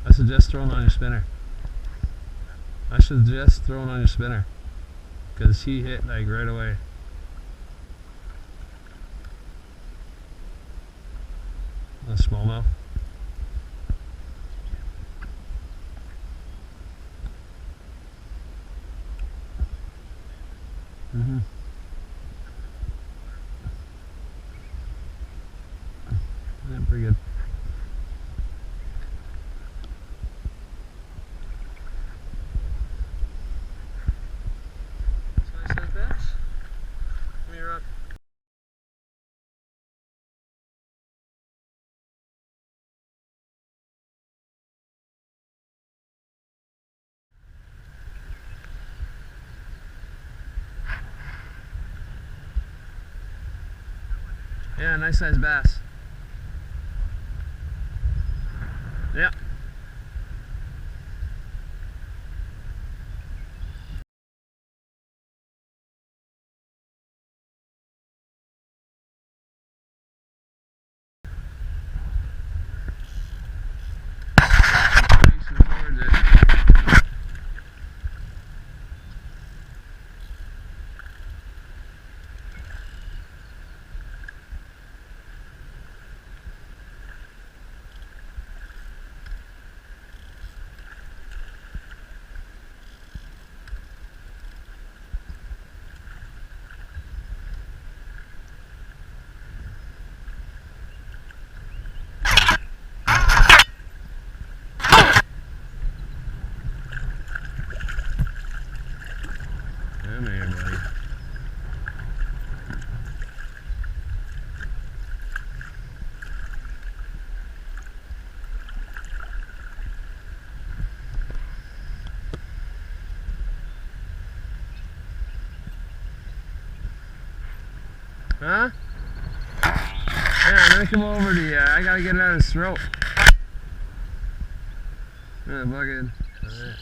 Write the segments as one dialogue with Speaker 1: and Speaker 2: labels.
Speaker 1: I suggest throwing on your spinner. I suggest throwing on your spinner. Because he hit like right away. A smallmouth. Mm-hmm. Yeah, pretty good. Nice like that. Give me your rod. Yeah, nice size bass. Yeah. Facing towards it. Come here, buddy. Huh? Yeah, let me come over to you. I gotta get it out of his throat. Yeah, bucket. Alright.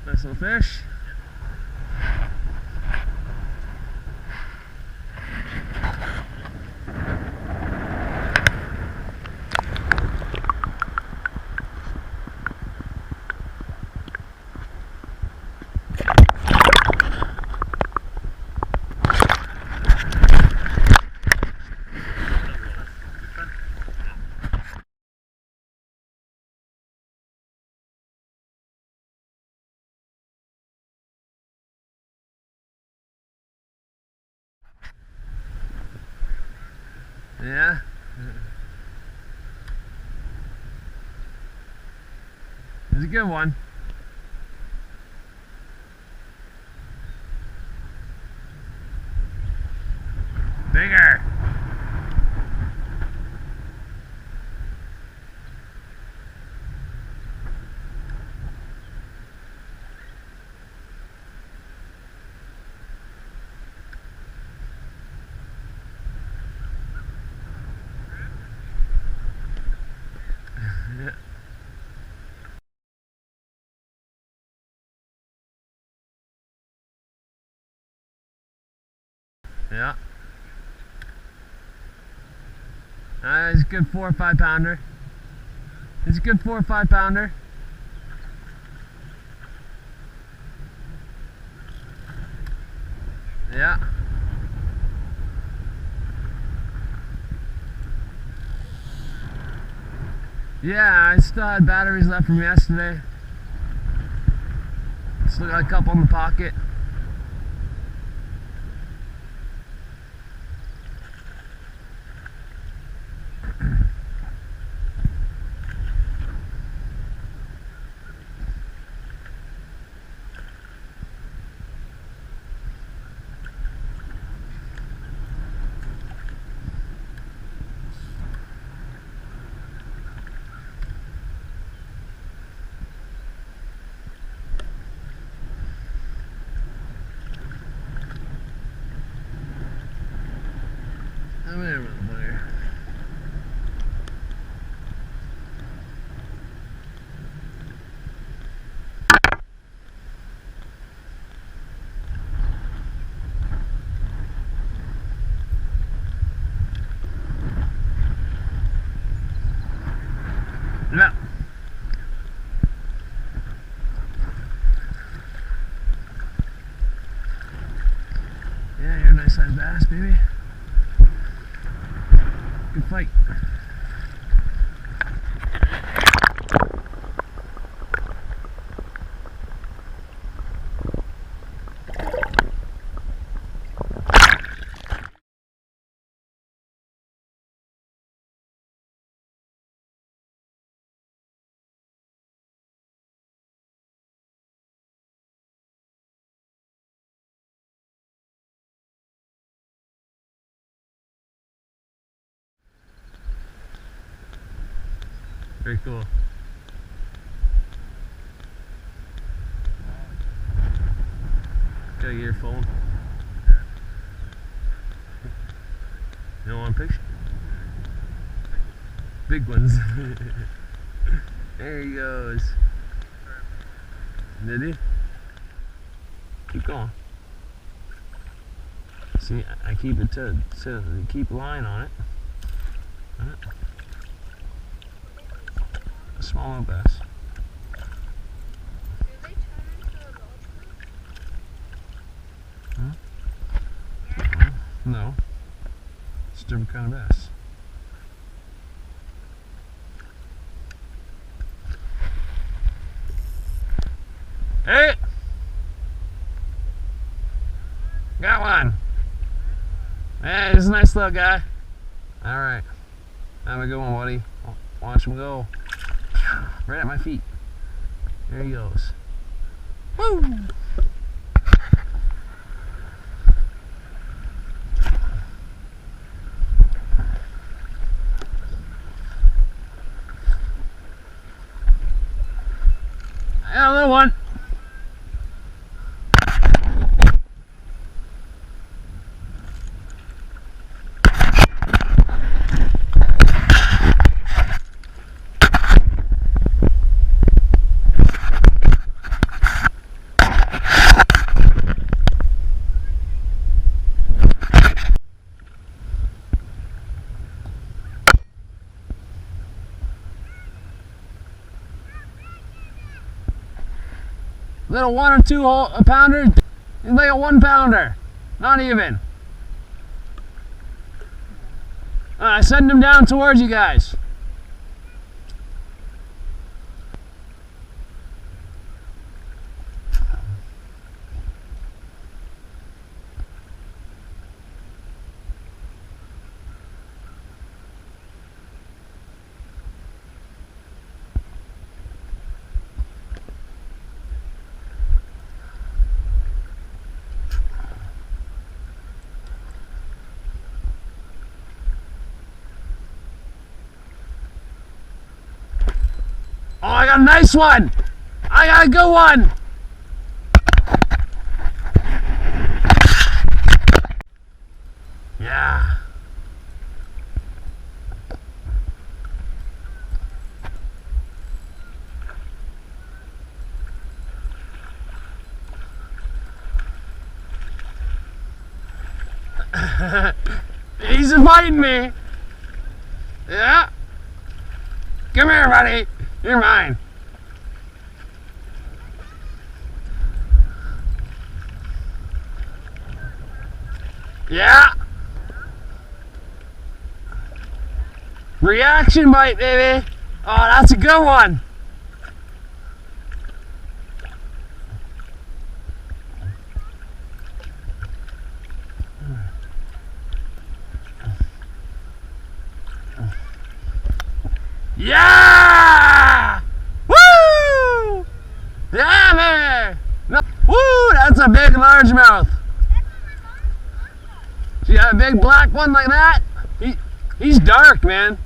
Speaker 1: Nice little fish. Yeah. It's a good one. Bigger. Yeah. Yeah. It's a good 4 or 5 pounder. It's a good 4 or 5 pounder. Yeah. Yeah, I still had batteries left from yesterday. Still got a couple in the pocket. Come here, little bugger. No. bass, baby. Good fight. Very cool. Gotta get your phone. You don't want a picture? Big ones. There he goes. Did he? Keep going. See, I keep it to keep line on it. Right. A small little bass.
Speaker 2: Do they turn into a largemouth?
Speaker 1: Huh? No. It's a different kind of bass. Hey! Got one! Hey, he's a nice little guy. Alright. Have a good one, buddy. Watch him go. Right at my feet. There he goes. Woo! I got a little one. Little 1 or 2 pounder, he's like a 1 pounder, not even. I send him down towards you guys. Oh, I got a nice one! I got a good one! Yeah. He's inviting me. Yeah. Come here, buddy. You're mine. Yeah. Reaction bite, baby. Oh, that's a good one. Yeah! Woo! Yeah, man! No. Woo! That's a big largemouth. So you got a big black one like that? He's dark, man.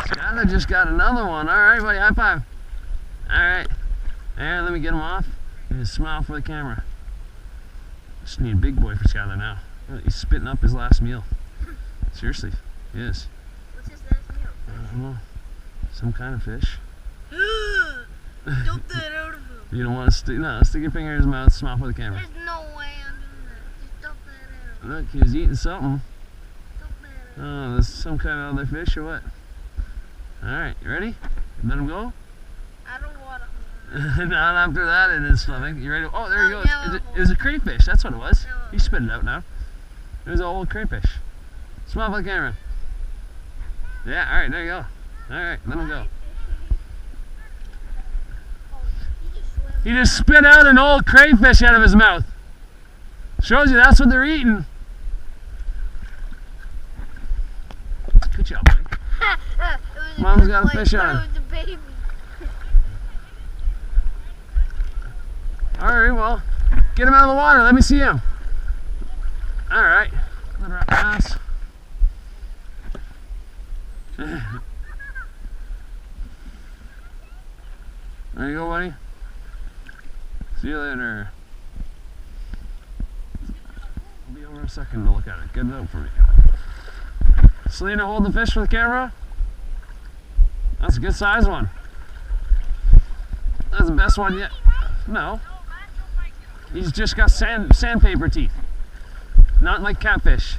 Speaker 1: Skylar just got another one. All right, buddy, high five. All right, there, let me get him off. Just smile for the camera. Just need a big boy for Skylar now. He's spitting up his last meal. Seriously, he is.
Speaker 2: What's his last meal?
Speaker 1: I don't know. Some kind of fish.
Speaker 2: Dump that out of him.
Speaker 1: You don't want to stick your finger in his mouth, smile for the camera.
Speaker 2: There's no way I'm doing that. Just dump that out.
Speaker 1: Look, he was eating something.
Speaker 2: Dump that out.
Speaker 1: Oh, there's some kind of other fish or what? Alright, you ready? Let him go?
Speaker 2: I don't want to.
Speaker 1: Not after that in his stomach. You ready? Oh, there he
Speaker 2: Oh,
Speaker 1: goes.
Speaker 2: no.
Speaker 1: It was a crayfish. That's what it was.
Speaker 2: No.
Speaker 1: He spit it out now. It was an old crayfish. Smile for the camera. Yeah, alright, there you go. Alright, let him go.
Speaker 2: Oh, he just swam.
Speaker 1: He just spit out an old crayfish out of his mouth. Shows you that's what they're eating. Good job, buddy.
Speaker 2: It was
Speaker 1: Mom's
Speaker 2: just
Speaker 1: got a fish
Speaker 2: but
Speaker 1: on.
Speaker 2: It was a baby.
Speaker 1: Alright, well, get him out of the water. Let me see him. Alright. Let her pass. There you go, buddy. See you later. I'll be over in a second to look at it. Get it out for me. Selena, hold the fish for the camera. That's a good size one. That's the best one yet. No. He's just got sandpaper teeth. Not like catfish.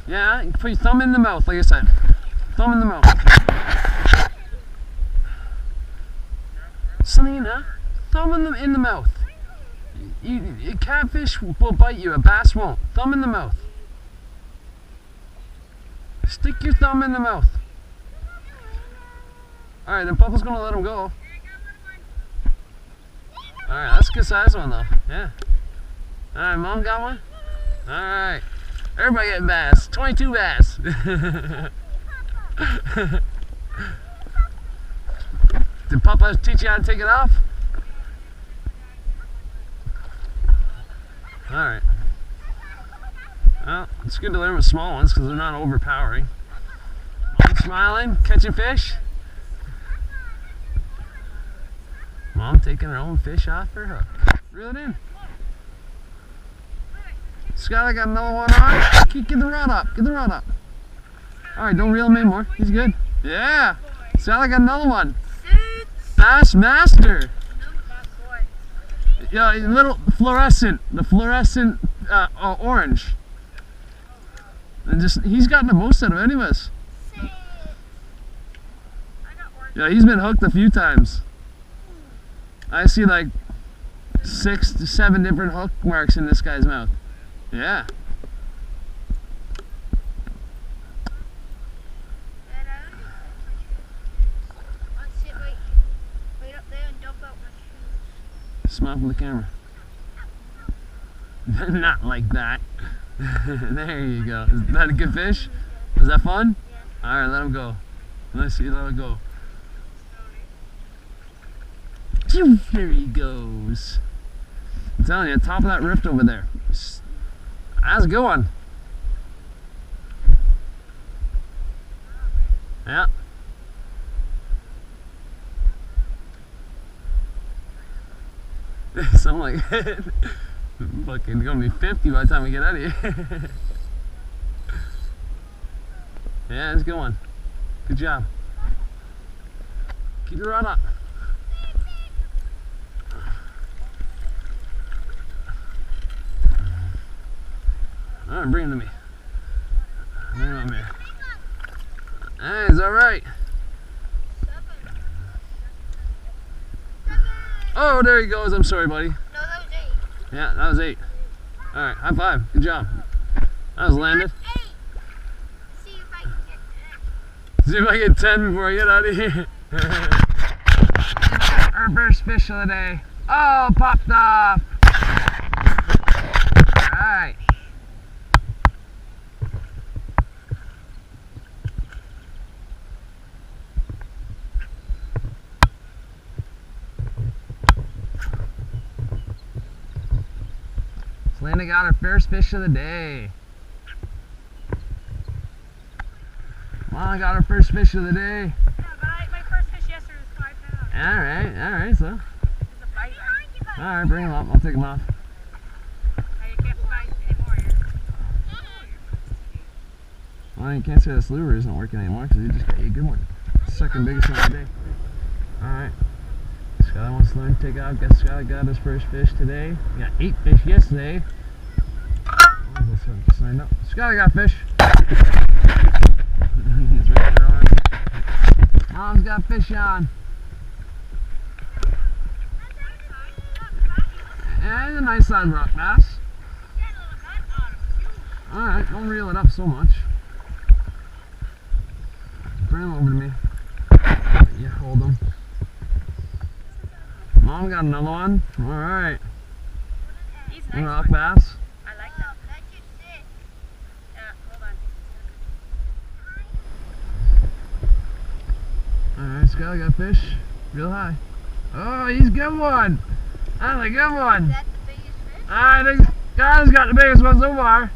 Speaker 1: Yeah, you put your thumb in the mouth, like I said. Thumb in the mouth. Selena, thumb in the mouth. A catfish will bite you, a bass won't. Thumb in the mouth. Stick your thumb in the mouth. Alright, then Papa's gonna let him go. Alright, that's a good size one though. Yeah. Alright, Mom got one? Alright. Everybody getting bass. 22 bass. Did Papa teach you how to take it off? Alright. Well, it's good to learn with small ones because they're not overpowering. Mom smiling, catching fish. Mom taking her own fish off her hook. Reel it in. Skylar got another one on. Get the rod up. Get the rod up. Alright, don't reel him in more. He's good. Yeah. Skylar got another one. Bass Master. Yeah, little fluorescent. The fluorescent orange. And just he's gotten the most out of any of us. Yeah, he's been hooked a few times. I see like 6 to 7 different hook marks in this guy's mouth. Yeah. Smile for the camera. Not like that. There you go. Is that a good fish? Was that fun?
Speaker 2: Yeah.
Speaker 1: Alright, let him go. Let's see, let him go. Phew, there he goes. I'm telling you, top of that rift over there. That's a good one. Yeah. Something like that. Fucking gonna be 50 by the time we get out of here. Yeah, it's a good one. Good job. Keep your rod up. Alright, bring him to me. Bring him up here. Hey, it's alright. Oh, there he goes. I'm sorry, buddy.
Speaker 2: No, that was 8.
Speaker 1: Yeah, that was 8. Alright, high five. Good job. That was landed.
Speaker 2: 8. See if I can get 10.
Speaker 1: See if I get 10 before I get out of here. Our first fish of the day. Oh, popped off. Alright. Selena got her first fish of the day. Mom got her first fish of the day.
Speaker 3: Yeah, but my first fish yesterday was 5 pounds.
Speaker 1: Alright, so.
Speaker 3: It was a bite.
Speaker 1: Alright, bring him up. I'll take him off.
Speaker 3: I can't find anymore here.
Speaker 1: Well, you can't say this lure isn't working anymore because you just got you a good one. Second biggest one of the day. Alright. Skylar wants to learn to take out. Guess Skylar got his first fish today. He got 8 fish yesterday. Oh, this one signed up. Skylar got fish. He's right there on. Mom's got fish on. Yeah, he's a nice sized rock bass. Alright, don't reel it up so much. Bring him over to me. Yeah, hold him. Mom got another one. Alright.
Speaker 3: He's nice.
Speaker 1: Rock bass.
Speaker 3: I like that. Yeah, hold on.
Speaker 1: Alright, Skylar got fish. Real high. Oh, he's a good one. That's a good one.
Speaker 2: That's the biggest fish?
Speaker 1: I think Skylar's got the biggest one so far.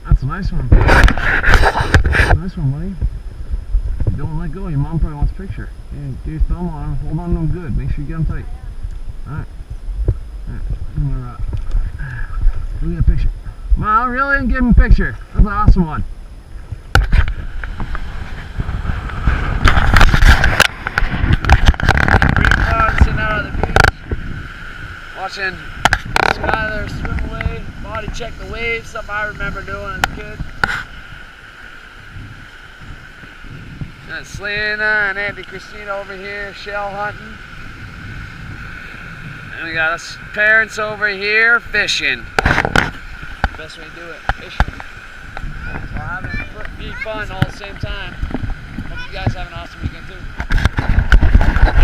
Speaker 1: That's a nice one. Nice one, buddy. Don't let go. Your mom probably wants a picture. Yeah, get your thumb on him. Hold on to him good. Make sure you get him tight. Alright. Alright. I'm gonna go get a picture. Mom, really? And give him a picture. That's an awesome one. Pretty fun sitting out on the beach. Watching Skylar swim away. Body check the waves, something I remember doing as a kid. And Selena and Auntie Christina over here shell hunting. And we got us parents over here fishing. Best way to do it, fishing. So having be fun all at the same time. Hope you guys have an awesome weekend too.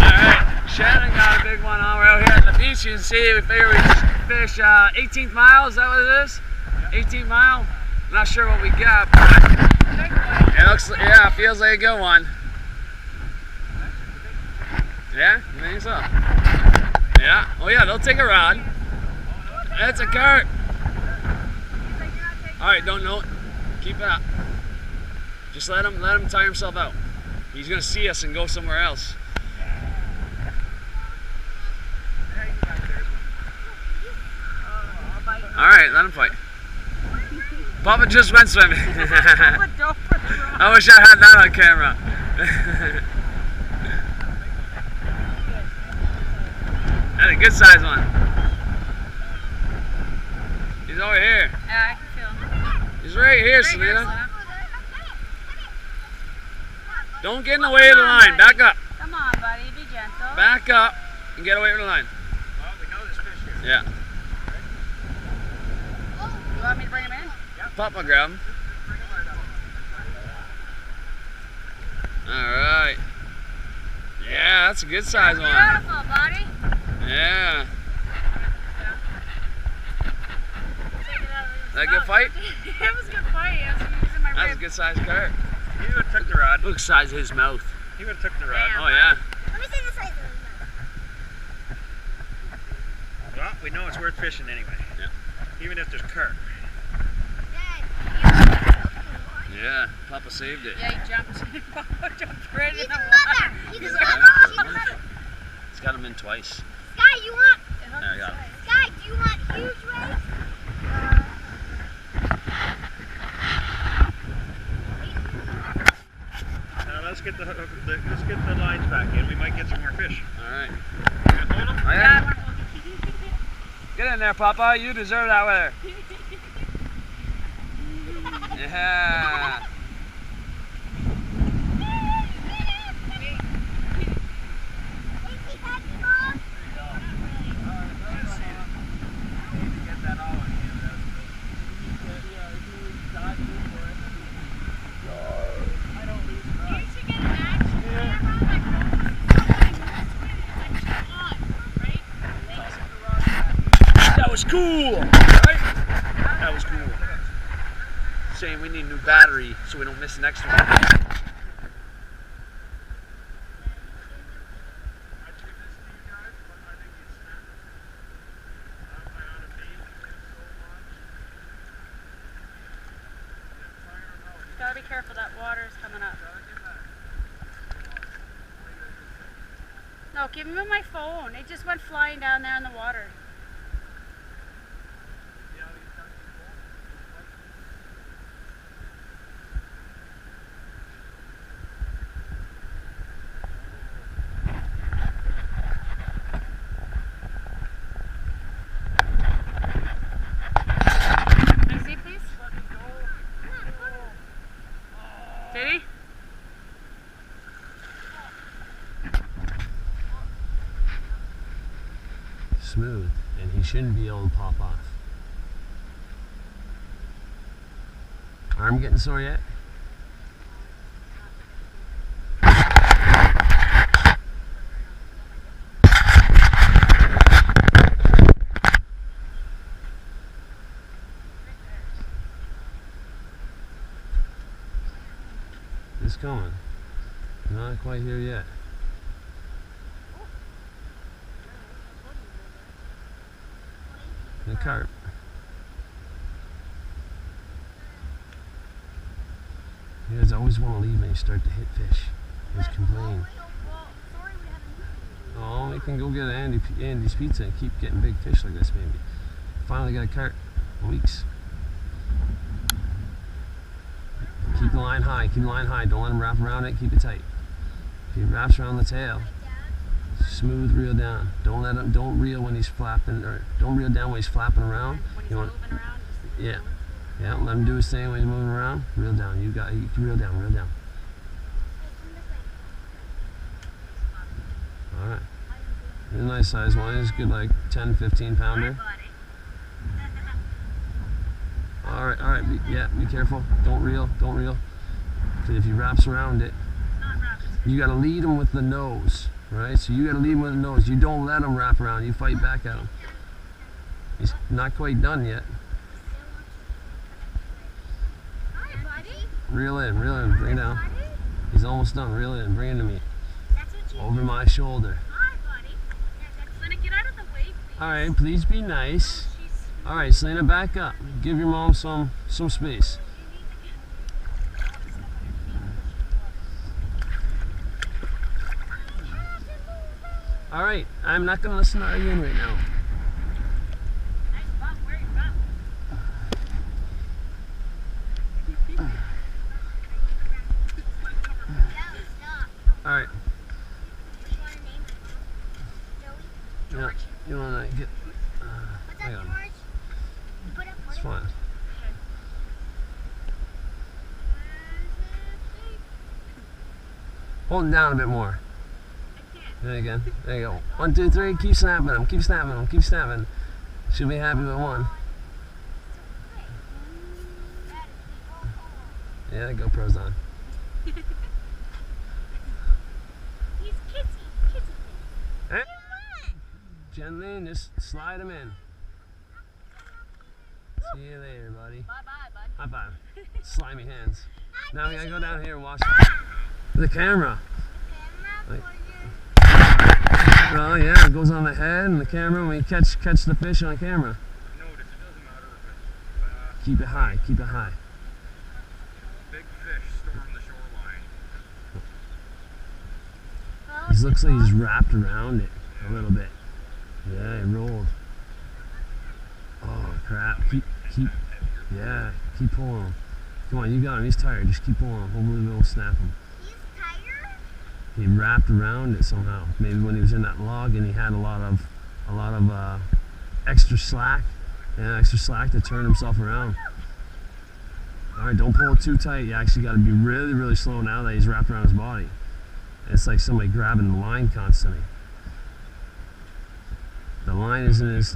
Speaker 1: Alright, Shannon got a big one on. We're out here at the beach. You can see we figure we fish 18th mile, is that what it is? 18th mile? I'm not sure what we got, but it looks, yeah, it feels like a good one. Yeah, you think so? Yeah, oh yeah, they'll take a rod. That's a carp. Alright, don't know. Keep it up. Just let him tire himself out. He's gonna see us and go somewhere else. Alright, let him fight. Papa just went swimming. I wish I had that on camera. That's a good size one. He's over here.
Speaker 3: Yeah, I can feel him.
Speaker 1: He's right here, Selena. Don't get in the way of the line. Back up.
Speaker 3: Come on, buddy. Be gentle.
Speaker 1: Back up and get away from the line.
Speaker 4: Well, we know there's fish here.
Speaker 1: Yeah.
Speaker 3: You want me to bring him in?
Speaker 1: Papa grab him. Alright. Yeah, that's a good size one.
Speaker 3: Beautiful, buddy.
Speaker 1: Yeah.
Speaker 3: Take it out of his
Speaker 1: That a good
Speaker 3: mouth.
Speaker 1: fight?
Speaker 3: It was a good fight. I was using my
Speaker 1: That's a
Speaker 3: rib.
Speaker 1: good size carp.
Speaker 4: He would have took the rod.
Speaker 1: Look at the size of his mouth.
Speaker 4: He would have took the rod.
Speaker 3: Damn.
Speaker 1: Oh yeah.
Speaker 2: Let me see the size of it.
Speaker 4: Well, we know it's worth fishing anyway.
Speaker 1: Yeah.
Speaker 4: Even if there's carp.
Speaker 1: Yeah, Papa saved it.
Speaker 3: Yeah, he jumped. Papa jumped right in
Speaker 2: He's
Speaker 3: the
Speaker 2: a
Speaker 3: water.
Speaker 2: mother. He's a
Speaker 3: He's
Speaker 2: mother.
Speaker 1: It's got him in twice.
Speaker 2: Sky, you want?
Speaker 1: There, I got him.
Speaker 2: Sky, do you want huge waves?
Speaker 4: Now let's get the lines back in. We might get some more fish.
Speaker 1: Alright.
Speaker 4: Hold them.
Speaker 1: Oh, yeah. Get in there, Papa. You deserve that weather. Yeah. That was cool. Right? That was cool. Saying we need a new battery so we don't miss the next one.
Speaker 3: Gotta be careful, that water's coming up. No, give him my phone. It just went flying down there in the water.
Speaker 1: shouldn't be able to pop off. Arm getting sore yet? It's coming. Not quite here yet. The carp. You guys always want to leave when you start to hit fish. You guys complain. Oh, we can go get Andy's Pizza and keep getting big fish like this maybe. Finally got a carp. Weeks. Keep the line high, keep the line high. Don't let him wrap around it, keep it tight. If he wraps around the tail, smooth reel down. Don't reel when he's flapping, or don't reel down when he's flapping around.
Speaker 3: When he's
Speaker 1: You want,
Speaker 3: moving around, just
Speaker 1: yeah, yeah. Let him do his thing when he's moving around. Reel down. You can reel down, reel down. All right. It's a nice size one. It's good, like 10, 15 pounder. All right. Be careful. Don't reel. Because if he wraps around it, you got to lead him with the nose, right? So you got to lead him with the nose. You don't let him wrap around. You fight back at him. He's not quite done yet.
Speaker 2: Hi, buddy.
Speaker 1: Reel in, bring it down. He's almost done. Reel in, bring it to me.
Speaker 2: That's what you
Speaker 1: Over my shoulder.
Speaker 2: Hi, buddy.
Speaker 3: Selena, get out of the way, please.
Speaker 1: All right, please be nice.
Speaker 3: She's
Speaker 1: All right, Selena, back up. Give your mom some space. All right, I'm not gonna listen to arguing right now.
Speaker 3: nice bump. Where are you from?
Speaker 2: stop.
Speaker 1: All right,
Speaker 2: What do you want to name it? Joey?
Speaker 1: yeah, you wanna get?
Speaker 2: What's
Speaker 1: Hang
Speaker 2: up,
Speaker 1: on.
Speaker 2: George? You put up
Speaker 1: It's fine. Hold him down a bit more. There you go. There you go. 1, 2, 3. Keep snapping him. Keep snapping him. Keep snapping. She'll be happy with one. Yeah, GoPro's on.
Speaker 2: He's kissy.
Speaker 1: Eh? Gently, and just slide him in. See you later, buddy.
Speaker 3: Bye-bye, bud.
Speaker 1: High five. Slimy hands. Now we gotta go down here and watch the camera. Like- Well, yeah, it goes on the head and the camera. When we catch the fish on camera.
Speaker 4: Notice it doesn't matter if it's
Speaker 1: Keep it high. Keep it high.
Speaker 4: big fish storm the shoreline.
Speaker 1: He looks like he's wrapped around it a little bit. Yeah, he rolled. Oh crap! Keep pulling him. Come on, you got him. He's tired. Just keep pulling him. Hopefully we'll snap him.
Speaker 2: He's tired?
Speaker 1: He wrapped around it somehow. Maybe when he was in that log and he had a lot of extra slack. Yeah, extra slack to turn himself around. All right, don't pull it too tight. You actually got to be really, really slow now that he's wrapped around his body. It's like somebody grabbing the line constantly. The ine isn't as.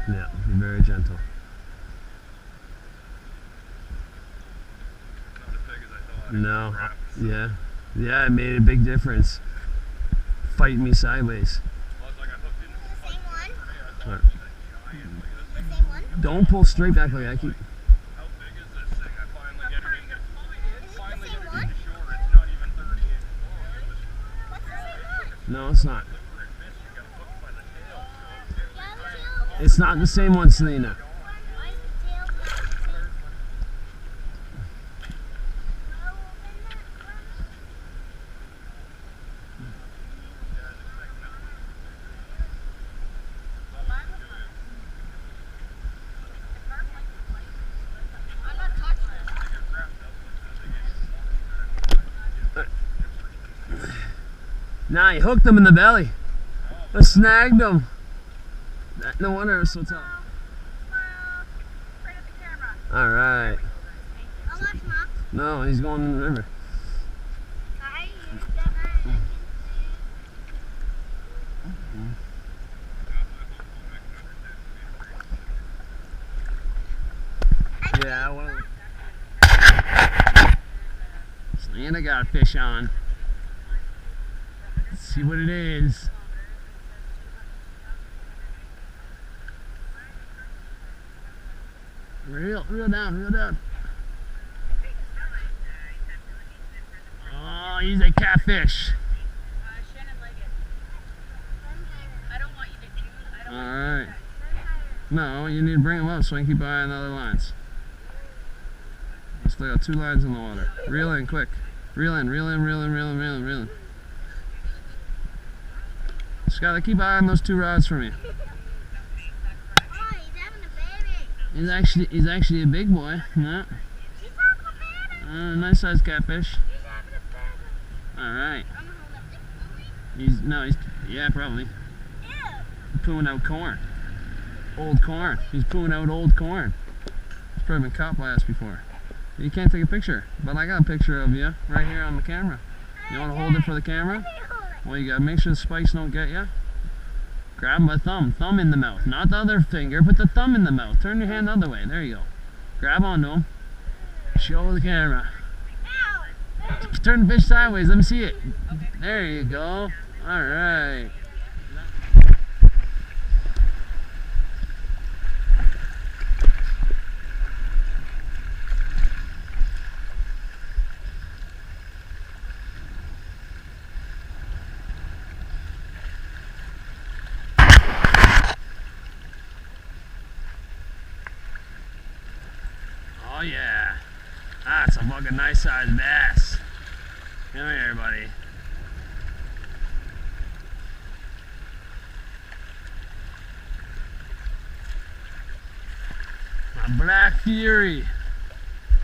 Speaker 1: Yeah, be very gentle.
Speaker 4: Not as big as I thought.
Speaker 1: No, yeah, it made a big difference. Fight me sideways.
Speaker 4: Plus, I got hooked into
Speaker 2: The same one?
Speaker 1: Right.
Speaker 2: The same one?
Speaker 1: Don't pull straight back like that. Keep.
Speaker 4: How big is this thing? I finally get it into
Speaker 2: Is it the
Speaker 4: finally
Speaker 2: same
Speaker 4: get it
Speaker 2: one?
Speaker 4: into shore. It's not even 30 inches long. It was
Speaker 2: What's the same one?
Speaker 1: No, it's not.
Speaker 4: lure and fish. You got hooked by the tail.
Speaker 2: Yeah, the tail.
Speaker 1: It's not the same one, Selena.
Speaker 2: Why is the tail not the same? Well, open that one.
Speaker 3: I'm not touching this.
Speaker 1: Nah, you hooked him in the belly. I snagged him. No wonder it was so tough.
Speaker 3: Smile. Right at the camera.
Speaker 1: All right.
Speaker 2: I'll watch Mom.
Speaker 1: No, he's going in the river.
Speaker 2: I used that one.
Speaker 1: Yeah, well. And I got a fish on. Let's see what it is. Reel down, reel down. Oh, he's a catfish.
Speaker 3: Shannon like it. I don't want you to do. I don't
Speaker 1: Alright. No, you need to bring him up so I can keep eyeing other lines. I still got 2 lines in the water. Reel in, quick. Reel in, reel in, reel in, reel in, reel in, reel in. Skylar, keep eyeing those 2 rods for me.
Speaker 2: Oh, he's having a baby.
Speaker 1: He's actually a big boy. Yeah.
Speaker 2: He's having a baby.
Speaker 1: Nice sized catfish.
Speaker 2: He's having a baby.
Speaker 1: Alright.
Speaker 2: I'm gonna hold up
Speaker 1: Yeah, probably.
Speaker 2: Ew.
Speaker 1: Pooing out corn. Old corn. He's pooing out old corn. He's probably been caught by us before. You can't take a picture, but I got a picture of you right here on the camera. You want to hold it for the camera? Well, you gotta make sure the spikes don't get you. Grab my thumb in the mouth, not the other finger, but the thumb in the mouth. Turn your hand the other way. There you go. Grab onto him. Show the camera. Turn the fish sideways. Let me see it. There you go. All right. Oh yeah, that's a fucking nice sized bass. Come here, buddy. My Black Fury.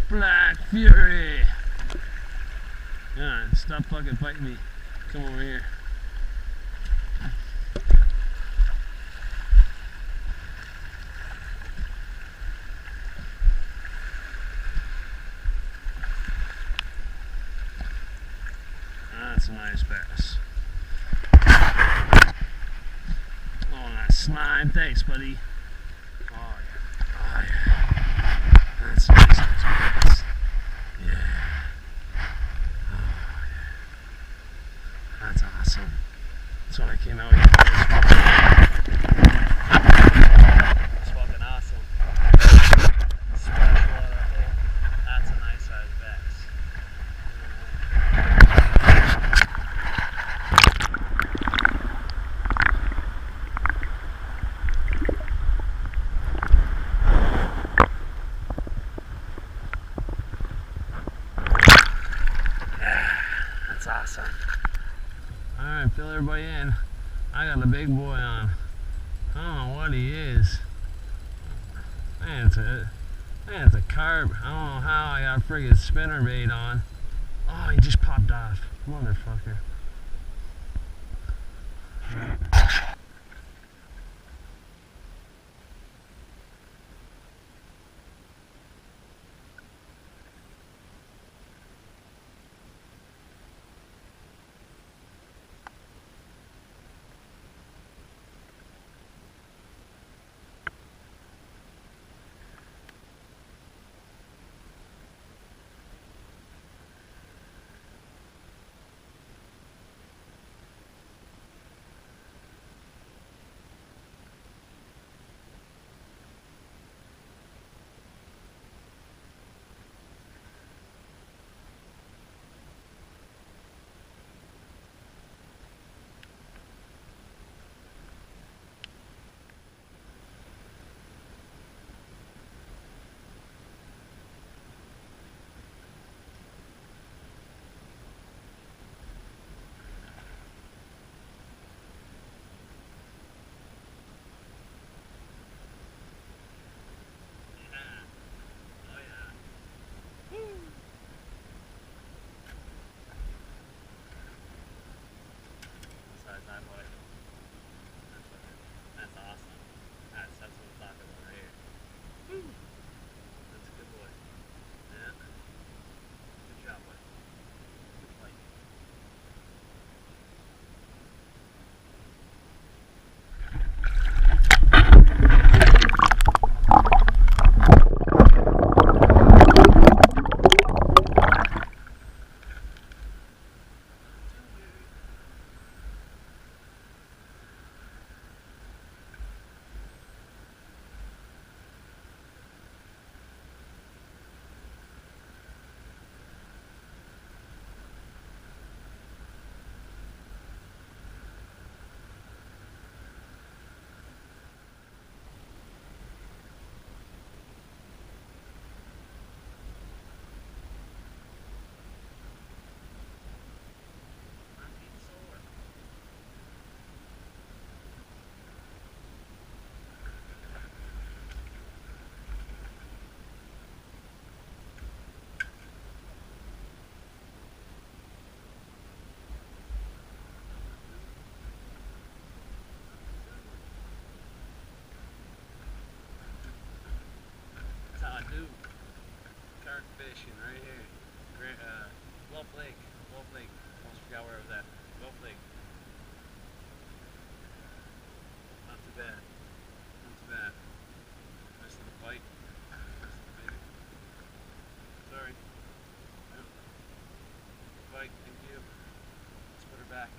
Speaker 1: Black Fury. Come on, stop fucking fighting me. Come over here. That's a nice bass. Oh, that slime. Thanks, buddy. Oh, yeah. Oh, yeah. That's a nice bass. Yeah. Oh, yeah. That's awesome. That's what I came out here for this one. It's fucking awesome. Splash water up there. That's a nice size bass. That's awesome. Alright, fill everybody in. I got a big boy on. I don't know what he is. Man, it's a carp. I don't know how I got a friggin' spinner bait on. Oh, he just popped off. Motherfucker. start fishing right here. Wolf Lake. Wolf Lake. Almost forgot where I was at. Wolf Lake. Not too bad. Not too bad. Nice little bite. Nice little baby. Sorry. Yep. Bite. Thank you. Let's put her back.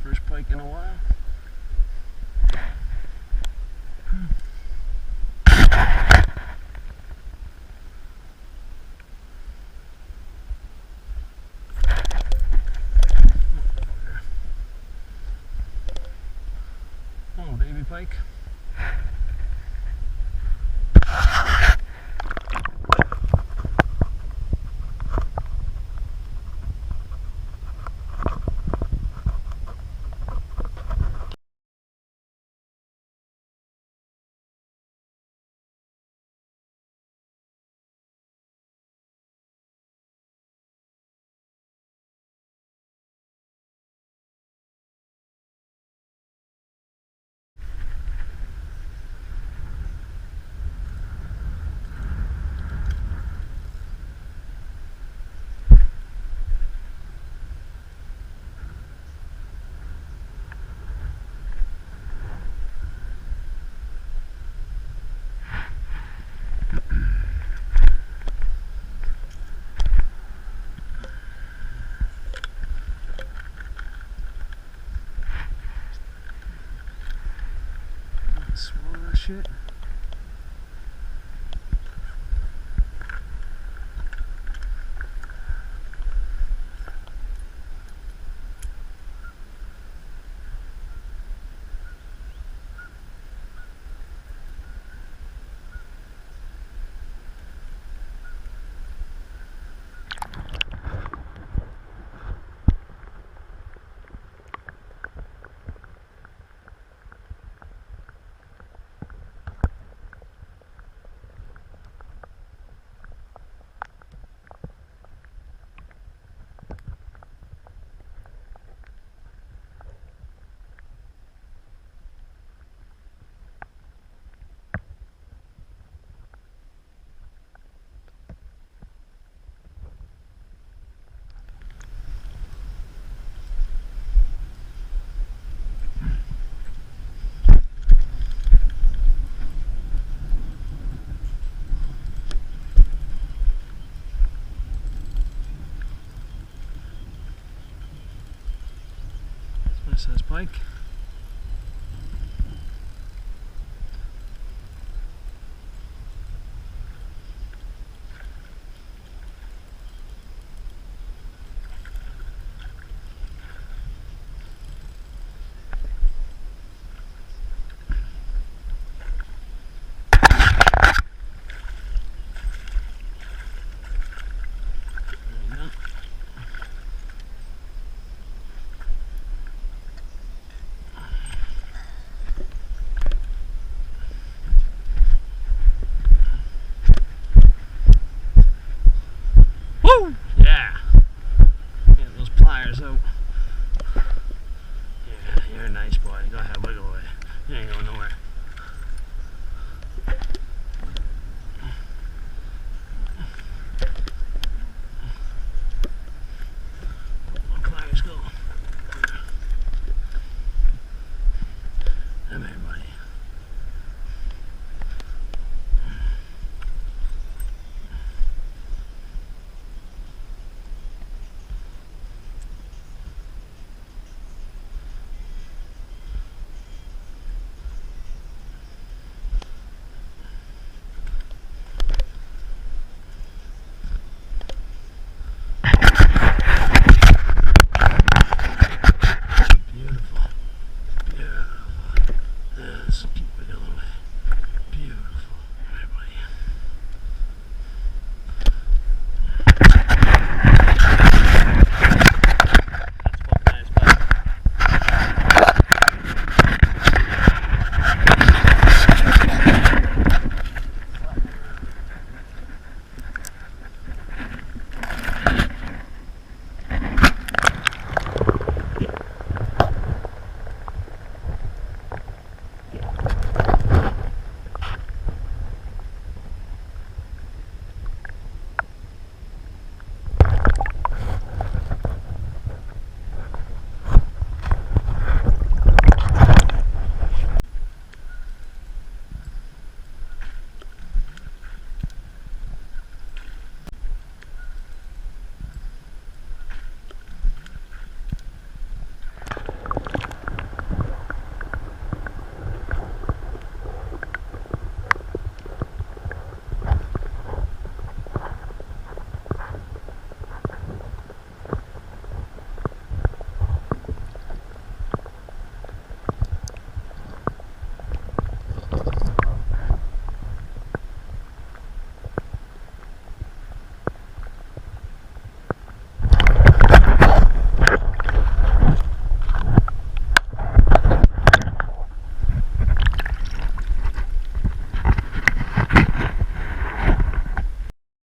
Speaker 1: First pike in a while. Oh, baby pike. Swallow that shit. Nice size pike.